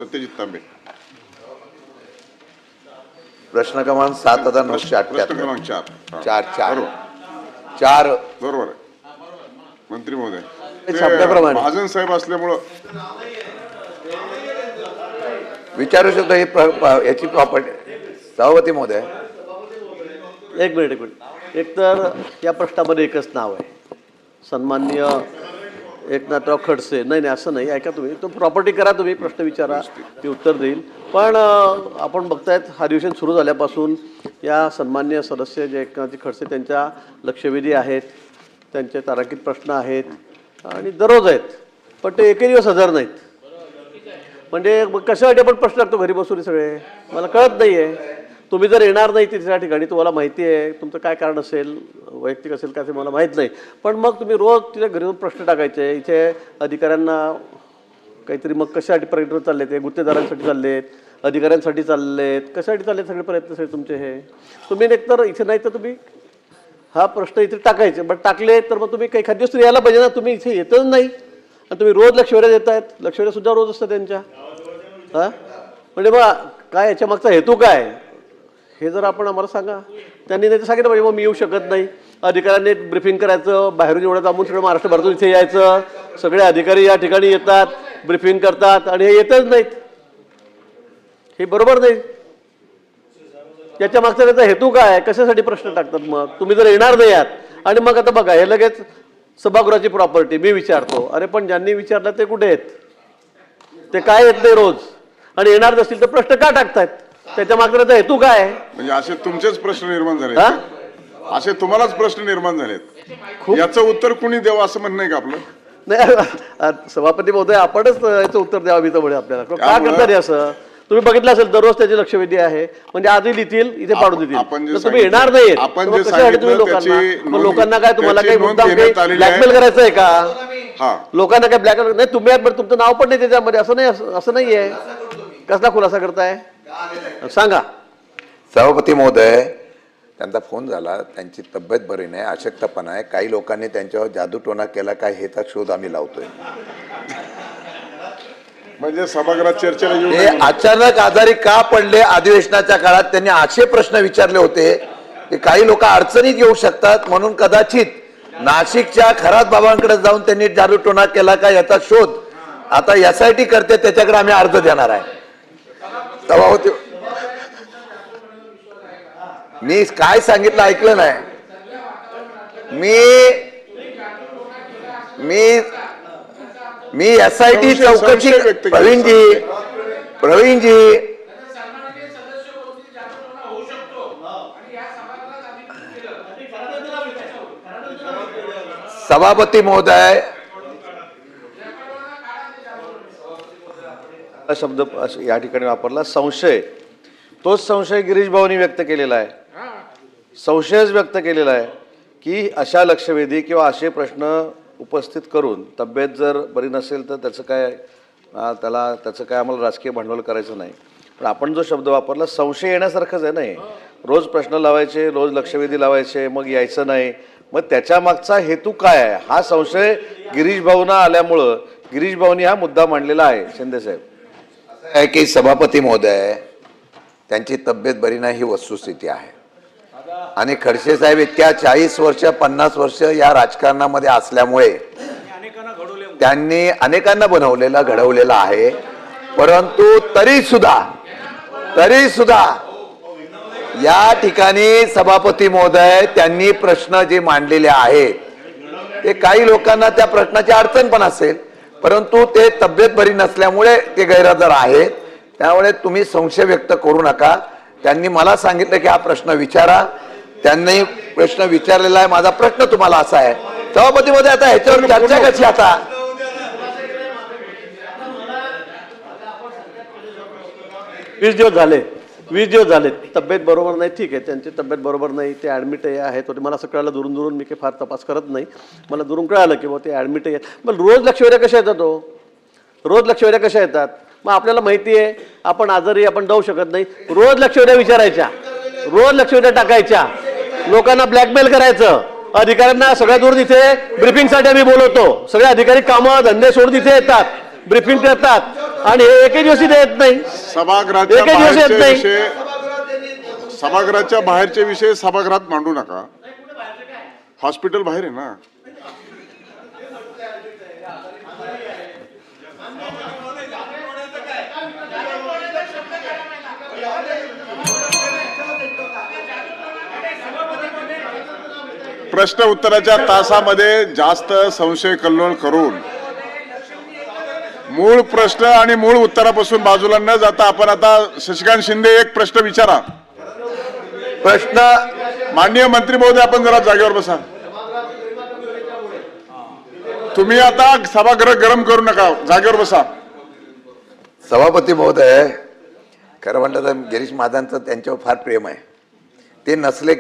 सत्यजित तांबे. प्रश्न क्रमांक 7978. प्रश्न क्रमांक 4. 4 बरोबर आहे मंत्री महोदय. शब्दाप्रमाणे महाजन साहेब असल्यामुळं विचारू शकतो. ही याची प्रॉपर्टी सभापती महोदय. एक मिनिट. एक तर या प्रश्नामध्ये एकच नाव आहे, सन्माननीय एकनाथराव खडसे. नाही असं नाही, ऐका तुम्ही, तो प्रॉपर्टी करा, तुम्ही प्रश्न विचारा, ती उत्तर देईल. पण आपण बघतायत अधिवेशन सुरू झाल्यापासून या सन्माननीय सदस्य जे एकनाथजी खडसे त्यांच्या लक्षवेधी आहेत, त्यांचे तारांकित प्रश्न आहेत आणि दररोज आहेत, पण ते एकही दिवस हजर नाहीत. म्हणजे कशासाठी आपण प्रश्न लागतो घरी बसून सगळे, मला कळत नाही आहे. तुम्ही जर येणार नाही तिसऱ्या ठिकाणी, तुम्हाला माहिती आहे तुमचं काय कारण असेल, वैयक्तिक असेल का ते मला माहीत नाही, पण मग तुम्ही रोज तिथे घरी येऊन प्रश्न टाकायचे. इथे अधिकाऱ्यांना काहीतरी, मग कशासाठी पर्यटन चालले, ते गुत्तेदारांसाठी चाललेत, अधिकाऱ्यांसाठी चाललेत, कशासाठी चाललेत सगळे प्रयत्न सगळे तुमचे. हे तुम्ही एकतर इथे नाही तर तुम्ही हा प्रश्न इथे टाकायचे, बट टाकले तर मग तुम्ही काही एखाद दिवस यायला पाहिजे ना. तुम्ही इथे येतच नाही आणि तुम्ही रोज लक्षवेध्या देत आहेत. लक्षवेध्यासुद्धा रोज असतं त्यांच्या. हां म्हणजे बघा काय याच्या मागचा हेतू काय हे जर आपण आम्हाला सांगा. त्यांनी नाही तर सांगितलं पाहिजे मग मी येऊ शकत नाही. अधिकाऱ्यांनी ब्रिफिंग करायचं, बाहेरून एवढं जाऊन सगळं महाराष्ट्रभरातून इथे यायचं, सगळे अधिकारी या ठिकाणी येतात, ब्रिफिंग करतात आणि हे येतच नाहीत. हे बरोबर नाही. याच्या मागचा त्याचा हेतू काय, कशासाठी प्रश्न टाकतात मग तुम्ही जर येणार नाही आहात. आणि मग आता बघा, हे लगेच सभागृहाची प्रॉपर्टी मी विचारतो, अरे पण ज्यांनी विचारलं ते कुठे आहेत, ते काय येत नाही रोज, आणि येणार नसतील तर प्रश्न का टाकतायत, त्याच्या मागचा त्याचा हेतू काय. म्हणजे असे तुमचेच प्रश्न निर्माण झाले, असे तुम्हालाच प्रश्न निर्माण झालेत, याचं उत्तर कुणी द्यावं असं म्हणणं आहे का आपलं. नाही सभापती महोदय, आपणच याचं उत्तर द्यावं मी तर म्हणे आपल्याला. का करतात असं, तुम्ही बघितलं असेल दररोज त्याची लक्षवेधी आहे. म्हणजे आजही लिहितील, इथे पाडून देतील, तुम्ही येणार नाही. लोकांना काय तुम्हाला काही मुद्दाम ब्लॅकमेल करायचं आहे का, लोकांना काय ब्लॅकमेल नाही. तुम्ही पण तुमचं नाव पण नाही त्याच्यामध्ये, असं नाही आहे. कसला खुलासा करताय सांगा. सभापती महोदय, त्यांचा फोन झाला, त्यांची तब्येत बरी नाही, अशक्तपणा आहे, काही लोकांनी त्यांच्यावर जादूटोणा केला काय ह्याचा शोध आम्ही लावतोय. म्हणजे सभागृहात चर्चेला हे अचानक आजारी का पडले अधिवेशनाच्या काळात, त्यांनी असे प्रश्न विचारले होते की काही लोक अडचणीत येऊ शकतात, म्हणून कदाचित नाशिकच्या खरात बाबांकडे जाऊन त्यांनी जादूटोणा केला का याचा शोध आता SIT करते, त्याच्याकडे आम्ही अर्ज देणार आहे. सभापती, मी काय सांगितलं ऐकलं नाही. मी SIT चौकशी, प्रवीणजी सभापती महोदय, शब्द या ठिकाणी वापरला संशय. तोच संशय गिरीश भाऊंनी व्यक्त केलेला आहे. संशयच व्यक्त केलेला आहे की अशा लक्षवेधी किंवा असे प्रश्न उपस्थित करून तब्येत जर बरी नसेल तर त्याचं काय आम्हाला राजकीय भांडवल करायचं नाही. पण आपण जो शब्द वापरला संशय येण्यासारखंच आहे. नाही रोज प्रश्न लावायचे, रोज लक्षवेधी लावायचे, मग यायचं नाही, मग त्याच्या मागचा हेतू काय आहे हा संशय गिरीश भाऊंना आल्यामुळं गिरीश भाऊंनी हा मुद्दा मांडलेला आहे. शिंदे साहेब आहे की सभापती महोदय, त्यांची तब्येत बरी नाही ही वस्तुस्थिती आहे, आणि खडसे साहेब इतक्या 40 वर्ष 50 वर्ष या राजकारणामध्ये असल्यामुळे त्यांनी अनेकांना घडवलेलं आहे. परंतु तरी सुद्धा या ठिकाणी सभापती महोदय त्यांनी प्रश्न जे मांडलेले आहेत ते काही लोकांना त्या प्रश्नाची अडचण पण असेल, परंतु ते तब्येत बरी नसल्यामुळे ते गैरहजर आहेत. त्यामुळे तुम्ही संशय व्यक्त करू नका. त्यांनी मला सांगितलं की हा प्रश्न विचारा, त्यांनी प्रश्न विचारलेला आहे. माझा प्रश्न तुम्हाला असा आहे सभापती महोदय, आता ह्याच्यावर चर्चा कशी, आता 20 दिवस झाले तब्येत बरोबर नाही. ठीक आहे, त्यांची तब्येत बरोबर नाही, ते ॲडमिट आहेत. मला असं कळलं दुरून मी काही फार तपास करत नाही, मला दुरून कळालं की ते ॲडमिट आहेत. मग रोज लक्षवेध्या कशा येतात, रोज लक्षवेध्या कशा येतात. मग आपल्याला माहिती आहे आपण आजारी, आपण जाऊ शकत नाही, रोज लक्षवेध्या विचारायच्या, रोज लक्षवेध्या टाकायच्या, लोकांना ब्लॅकमेल करायचं, अधिकाऱ्यांना सगळ्या दूर तिथे ब्रिफिंगसाठी आम्ही बोलवतो, सगळे अधिकारी कामं धंदे सोडून तिथे येतात, ब्रिफिंग करतात. आणि हे एकही दिवशी देत नाही. सभागृहाच्या एकही दिवस येत बाहेरचे नाही. विषय सभागृहाच्या बाहेरचे विषय सभागृहात मांडू नका. हॉस्पिटल बाहेर आहे ना. प्रश्न उत्तराच्या तासामध्ये जास्त संशय कल्लोळ करून मूळ प्रश्न आणि मूळ उत्तरापासून बाजूला न जाता आपण आता शशिकांत शिंदे एक प्रश्न विचारा. प्रश्न माननीय मंत्री महोदय, आपण जरा जागेवर बसा. तुम्ही आता सभागृह गरम करू नका, जागेवर बसा. सभापती महोदय, खरं म्हणलं तर गिरीश महाजनचं त्यांच्यावर फार प्रेम आहे. ते नसले